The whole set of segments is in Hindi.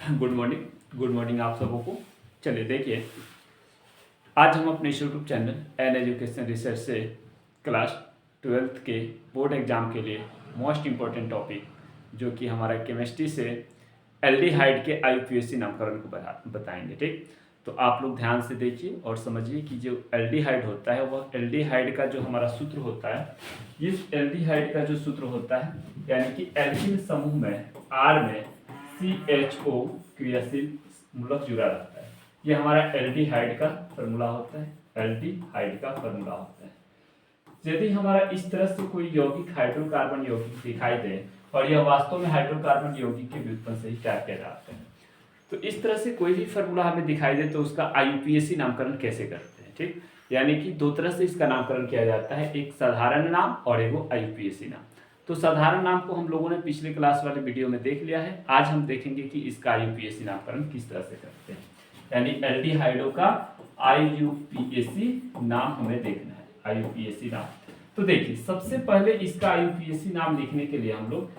गुड मॉर्निंग आप सबों को। चलिए देखिए, आज हम अपने YouTube channel an education research से क्लास 12th के बोर्ड एग्जाम के लिए मोस्ट इम्पोर्टेंट टॉपिक जो कि हमारा केमिस्ट्री से एल्डिहाइड के आईयूपीएसी नामकरण को बताएंगे। ठीक, तो आप लोग ध्यान से देखिए और समझिए कि जो एल्डिहाइड होता है वह एल्डिहाइड का जो हमारा सूत्र होता है, इस एल्डिहाइड का जो सूत्र होता है यानी कि एल्किन समूह में आर में CHO क्रियाशील मूलक जुड़ा रहता है। ये हमारा एल्डिहाइड का फॉर्मूला होता है, एल्डिहाइड का फॉर्मूला होता है। यदि हमारा इस तरह से कोई यौगिक हाइड्रोकार्बन यौगिक दिखाई दे और यह वास्तव में हाइड्रोकार्बन यौगिक के व्युत्पन्न से ही तैयार किया जाता है, तो इस तरह से कोई भी फॉर्मूला हमें दिखाई दे तो उसका आईयूपीएसी नामकरण कैसे करते हैं। ठीक, यानी कि दो तरह से इसका नामकरण किया जाता है, एक साधारण नाम और एक आईयूपीएसी नाम। तो साधारण नाम को हम लोगों ने पिछले क्लास वाले वीडियो में देख लिया है। आज हम देखेंगे कि इसका आईयूपीएसी नामकरण किस तरह से करते हैं, यानी एल्डिहाइडों का आईयूपीएसी नाम हमें देखना है, आईयूपीएसी नाम। तो देखिए, सबसे पहले इसका आईयूपीएसी नाम लिखने के लिए हम लोग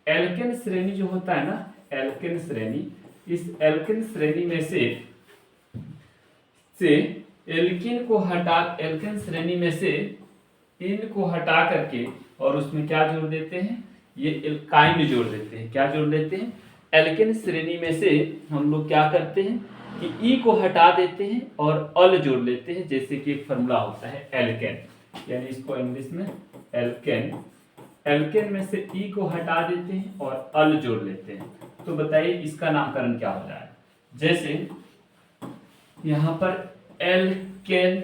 एल्केन श्रेणी जो होता है ना, एल्केन श्रेणी, इस एल्केन श्रेणी में से एल्किन को हटा, एल्केन श्रेणी में से इन को हटा करके और उसमें क्या जोड़ देते हैं, ये एल्काइन जोड़ देते हैं। क्या जोड़ देते हैं? एल्केन श्रेणी में से हम लोग क्या करते हैं कि ई को हटा देते हैं और अल जोड़ लेते हैं, जैसे कि एक फॉर्मूला होता है एल्केन, यानी इसको इंग्लिश में एल्केन, एल्केन में से ई को हटा देते हैं और अल जोड़ लेते हैं। तो बताइए इसका नामकरण क्या हो जाएगा। जैसे यहाँ पर एल्केन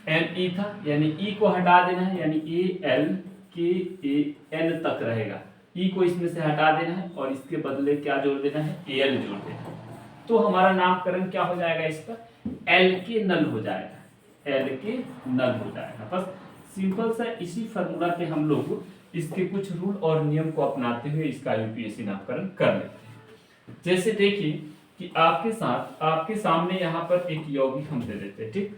NE था, यानी ई को हटा देना है, यानी ALKAN तक रहेगा। ई को इसमें से हटा देना है और इसके बदले क्या जोड़ देना है, AL जोड़ देना है। तो हमारा नामकरण क्या हो जाएगा, इसका एल्केनल हो जाएगा, एल्केनल हो जाएगा। बस सिंपल सा इसी फॉर्मूला पे हम लोग इसके कुछ रूल और नियम को अपनाते हुए इसका आईयूपीएसी नामकरण कर लेते हैं। जैसे देखिए कि आपके सामने यहाँ पर एक यौगिक हम दे देते हैं। ठीक,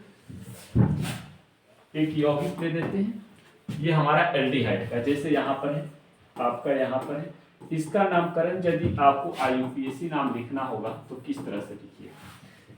एक यौगिक दे देते हैं, ये हमारा एल्डिहाइड का, जैसे यहाँ पर है, आपका यहाँ पर है। इसका नामकरण यदि आपको आईयूपीएसी नाम लिखना होगा तो किस तरह से लिखिए।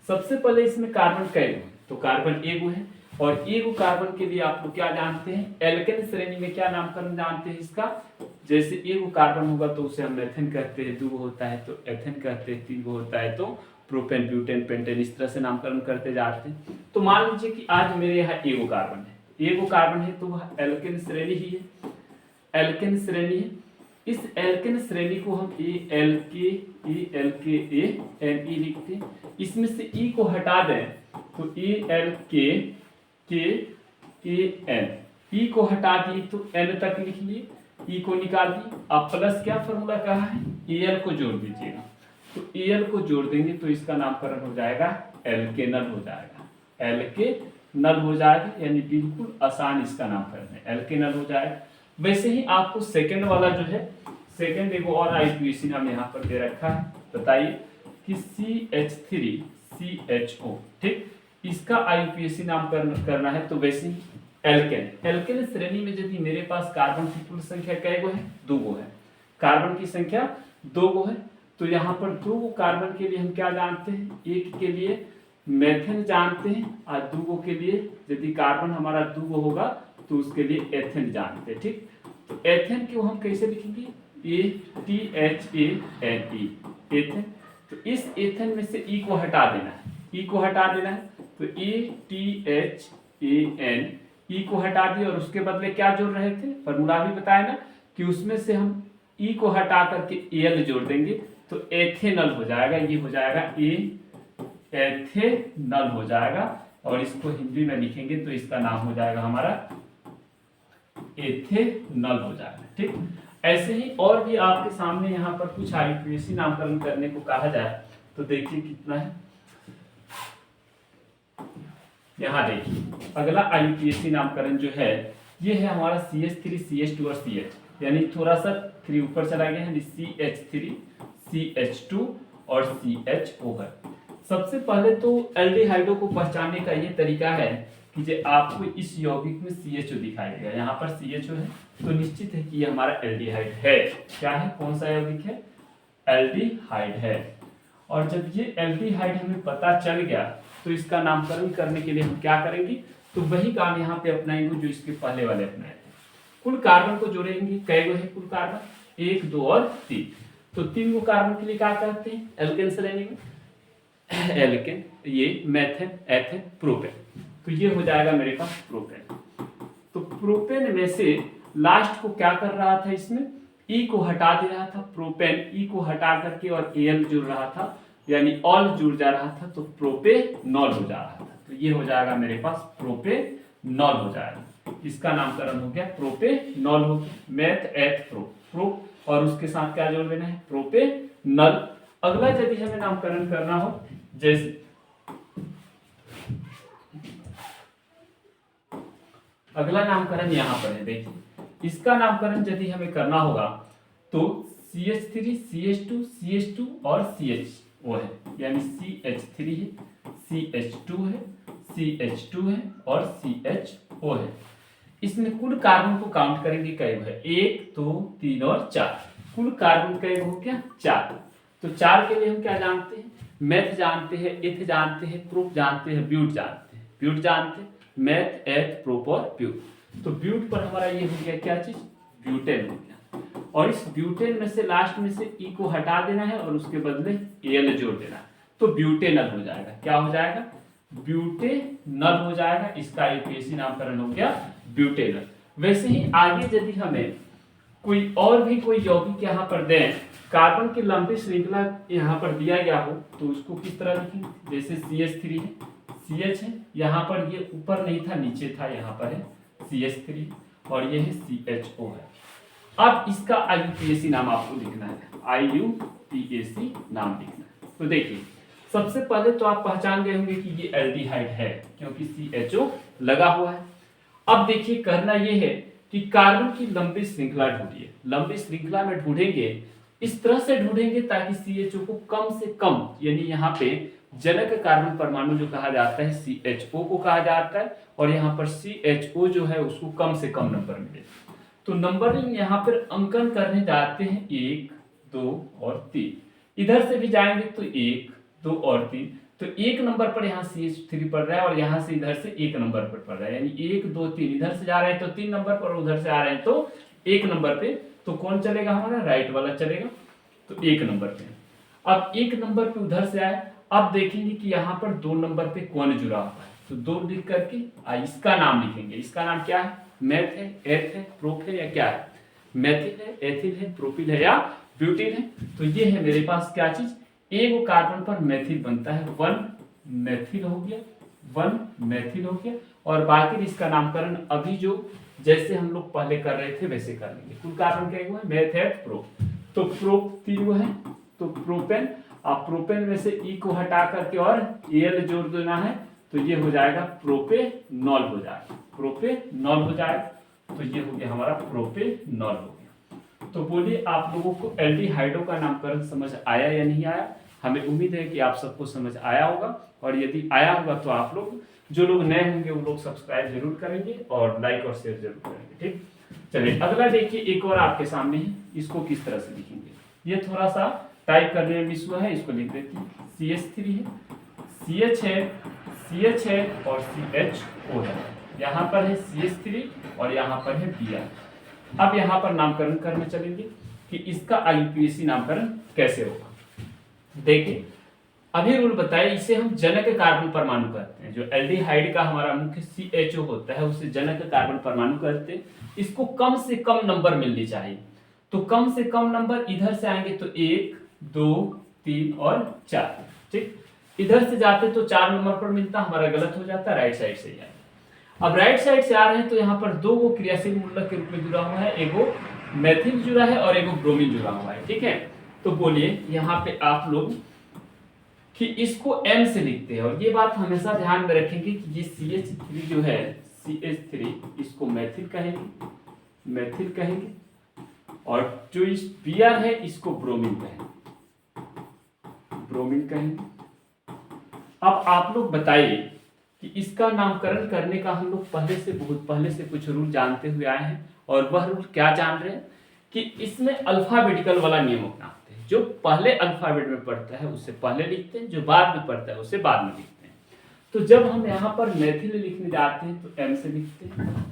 सबसे पहले इसमें कार्बन कई गो, तो कार्बन एगो है और एगो कार्बन के लिए आप लोग क्या जानते हैं, एल्केन श्रेणी में क्या नामकरण जानते हैं इसका। जैसे एगो कार्बन होगा तो उसे हम एथेन कहते हैं, दो होता है तो एथेन कहते हैं, तीन होता है तो प्रोपेन, ब्यूटेन, पेंटेन, इस तरह से नामकरण करते जाते हैं। तो मान लीजिए कि आज मेरे यहाँ एगो कार्बन है, एगो कार्बन है तो वह एल्केन श्रेणी ही है, एल्केन श्रेणी है। इस एल्केन श्रेणी को हम ALKANE लिखते हैं। इसमें से ई को हटा दें तो ALKKAN, ई को हटा दिए तो N तक लिख लिए, ई को निकाल दिए। अब प्लस क्या फॉर्मूला कहा है, AL को जोड़ दीजिएगा, तो AL को जोड़ देंगे तो इसका नामकरण हो जाएगा एल्केनल हो जाएगा, एल्केनल हो जाएगा, यानी बिल्कुल आसान इसका नामकरण है, एल्केनल हो जाएगा। वैसे ही आपको सेकंड वाला जो है, सेकंड एगो और आईयूपीएसी नाम यहाँ पर दे रखा है, बताइए कि CH3CHO। ठीक, इसका आईयूपीएसी नामकरण करना है तो वैसे ही एल्केन, एल्केन श्रेणी में यदि मेरे पास कार्बन की कुल संख्या कै गो है, दो गो है, कार्बन की संख्या दो गो है, तो यहाँ पर दो गो कार्बन के लिए हम क्या जानते हैं, एक के लिए मेथेन जानते हैं और दो गो के लिए यदि कार्बन हमारा दो गो होगा तो उसके लिए एथेन जानते हैं। ठीक, तो एथेन को हम कैसे लिखेंगे, ATHANE, एथेन। तो इस एथेन में से ई को हटा देना है, ई को हटा देना है तो ATHAN, ई को हटा दिए और उसके बदले क्या जोड़ रहे थे, फॉर्मूला भी बताया ना कि उसमें से हम ई को हटा करके AL जोड़ देंगे तो एथेनल हो जाएगा, ये हो जाएगा एथेनल हो जाएगा। और इसको हिंदी में लिखेंगे तो इसका नाम हो जाएगा हमारा एथेनल हो जाएगा। ठीक, ऐसे ही और भी आपके सामने यहाँ पर कुछ आईयूपीएसी नामकरण करने को कहा जाए तो देखिए कितना है। यहाँ देखिए अगला आईयूपीएसी नामकरण जो है ये है हमारा CH3 CH2 और CH, यानी थोड़ा सा 3 ऊपर चला गया है, CH3 CH2 और CHO है। सबसे पहले तो एल्डिहाइडों को पहचानने का ये तरीका है कि जो आपको इस यौगिक में CHO दिखाई देगा, यहाँ पर CHO है तो निश्चित है कि ये हमारा एल्डिहाइड है। क्या है, कौन सा यौगिक है, एल्डिहाइड है। और जब ये एल्डिहाइड हमें पता चल गया तो इसका नामकरण करने के लिए हम क्या करेंगे, तो वही काम यहाँ पे अपनाएंगे जो इसके पहले वाले अपनाए थे। कुल कार्बन को जोड़ेंगे, कै गो है कुल कार्बन, 1 2 और 3। तो 3 गो कार्बन के लिए क्या करते हैं, एल्केन से लेंगे, एल्केन, ये मेथेन, एथेन, प्रोपेन। तो ये हो जाएगा मेरे पास प्रोपेन। तो प्रोपेन में से लास्ट को क्या कर रहा था, इसमें ई को हटा दे रहा था, प्रोपेन ई को हटा करके और एल जुड़ रहा था, यानी ऑल जुड़ जा रहा था, तो प्रोपेनॉल हो जा रहा था। तो ये हो जाएगा मेरे पास प्रोपेनॉल हो जाएगा, इसका नामकरण हो गया प्रोपेनॉल हो गया। मेथ एथ प्रो, प्रो और उसके साथ क्या जोड़ देना है, प्रोपेनॉल। अगला यदि हमें नामकरण करना हो, जैसे अगला नामकरण यहाँ पर है, देखिए इसका नामकरण यदि हमें करना होगा तो CH3, CH2, CH2 और CHO है, यानी CH3 है, CH2 है, CH2 है और CHO है। इसमें कुल कार्बन को काउंट करेंगे कई है, 1 2 3 और 4। कुल कार्बन कई हो गया 4। तो 4 के लिए हम क्या जानते हैं, मेथ जानते हैं, इथ जानते हैं, प्रोप जानते हैं, ब्यूट जानते हैं। ब्यूट जानते हैं, मेथ एथ प्रोप और ब्यूट। तो ब्यूट पर हमारा ये हो गया क्या चीज, ब्यूटेन हो गया। और इस ब्यूटेन में से लास्ट में से ई को हटा देना है और उसके बदले एल जोड़ देना है, तो ब्यूटेनल हो जाएगा। क्या हो जाएगा, ब्यूटेनल हो जाएगा। इसका यूपीएससी नामकरण हो गया ब्यूटेनल। वैसे ही आगे यदि हमें कोई और भी कोई यौगिक यहाँ पर दें, कार्बन की लंबी श्रृंखला यहाँ पर दिया गया हो, तो उसको किस तरह लिखेंगे, जैसे CH3 है, CH है, यहाँ पर ये ऊपर नहीं था नीचे था, यहाँ पर है CH3 और ये है CHO है। अब इसका IUPAC नाम आपको लिखना है, IUPAC नाम लिखना है। तो देखिए सबसे पहले तो आप पहचान गए होंगे कि ये एल्डिहाइड है, क्योंकि CHO लगा हुआ है। अब देखिए करना ये है कि कार्बन की लंबी श्रृंखला ढूंढिए। लंबी श्रृंखला में ढूंढेंगे, इस तरह से ढूंढेंगे ताकि CHO को कम से कम, यानी यहाँ पे जनक कार्बन परमाणु जो कहा जाता है CHO को कहा जाता है, और यहाँ पर CHO जो है उसको कम से कम नंबर मिले। तो नंबरिंग यहाँ पर अंकन करने जाते हैं 1 2 और 3। इधर से भी जाएंगे तो 1 2 और 3। तो 1 नंबर पर यहाँ CH3 पड़ रहा है और यहाँ से इधर से 1 नंबर पर पड़ रहा है, यानी 1 2 3। इधर से जा रहे हैं तो 3 नंबर पर, उधर से आ रहे हैं तो 1 नंबर पे। तो कौन चलेगा हमारा, राइट वाला चलेगा, तो 1 नंबर पे। अब 1 नंबर पे उधर से आए, अब देखेंगे कि यहाँ पर 2 नंबर पे कौन जुड़ा हुआ है, तो 2 लिख करके इसका नाम लिखेंगे। इसका नाम क्या है, मेथ है, एथ है, प्रोप है, या क्या है, मेथिल है, एथिल है, प्रोपिल है, या ब्यूटिल है। तो ये है मेरे पास क्या चीज, एक कार्बन पर मेथिल बनता है, 1 मेथिल हो गया, 1 मेथिल हो गया। और बाकी इसका नामकरण अभी जो जैसे हम लोग पहले कर रहे थे वैसे कर लेंगे। कुल कार्बन क्या हुआ, मेथ एथ प्रोप। तो प्रोप 3 है, तो प्रोपेन। आप प्रोपेन में से ई को हटा करके और एल जोड़ देना है, तो ये हो जाएगा प्रोपेनॉल हो जाएगा, प्रोपेनॉल हो जाएगा। तो ये हो गया हमारा प्रोपेनॉल हो गया। तो बोलिए आप लोगों को एल्डिहाइडों का नामकरण समझ आया या नहीं आया। हमें उम्मीद है कि आप सबको समझ आया होगा, और यदि आया होगा तो आप लोग, जो लोग नए होंगे वो लोग सब्सक्राइब जरूर करेंगे और लाइक और शेयर जरूर करेंगे। ठीक, चलिए अगला देखिए, एक और आपके सामने है, इसको किस तरह से लिखेंगे। ये थोड़ा सा टाइप करने में मिस हुआ है, इसको लिख देते हैं। CH3 है, CH है, CH है और CHO है। यहाँ पर है CH3 और यहाँ पर है Br। अब यहाँ पर नामकरण करने चलेंगे कि इसका IUPAC नामकरण कैसे होगा। देखिए अभी रूल बताए, इसे हम जनक कार्बन परमाणु कहते हैं। जो एल्डिहाइड का हमारा मुख्य CHO होता है उसे जनक कार्बन परमाणु कहते हैं। इसको कम से कम नंबर मिलनी चाहिए, तो कम से कम नंबर इधर से आएंगे तो 1 2 3 और 4। ठीक, इधर से जाते तो 4 नंबर पर मिलता, हमारा गलत हो जाता, राइट साइड से ही आए। अब राइट साइड से आ रहे हैं तो यहाँ पर 2 गो क्रियाशील मूलक के रूप में जुड़ा हुआ है, एगो मेथिल जुड़ा है और एगो ब्रोमीन जुड़ा हुआ है। ठीक है, तो बोलिए यहाँ पे आप लोग कि इसको M से लिखते हैं, और ये बात हमेशा ध्यान में रखेंगे कि ये CH3 जो है, CH3 इसको मेथिल कहेंगे, मेथिल कहेंगे, और जो इस Br है इसको ब्रोमीन कहेंगे, ब्रोमीन कहेंगे। अब आप लोग बताइए कि इसका नामकरण करने का हम लोग बहुत पहले से कुछ रूल जानते हुए आए हैं, और वह रूल क्या जान रहे हैं कि इसमें अल्फाबेटिकल वाला नियम अपनाते हैं। जो पहले अल्फ़ाबेट में पढ़ता है उससे पहले लिखते हैं, जो बाद में पढ़ता है उससे बाद में लिखते हैं। तो जब हम यहाँ पर मैथिली लिखने जाते हैं तो एम से लिखते हैं,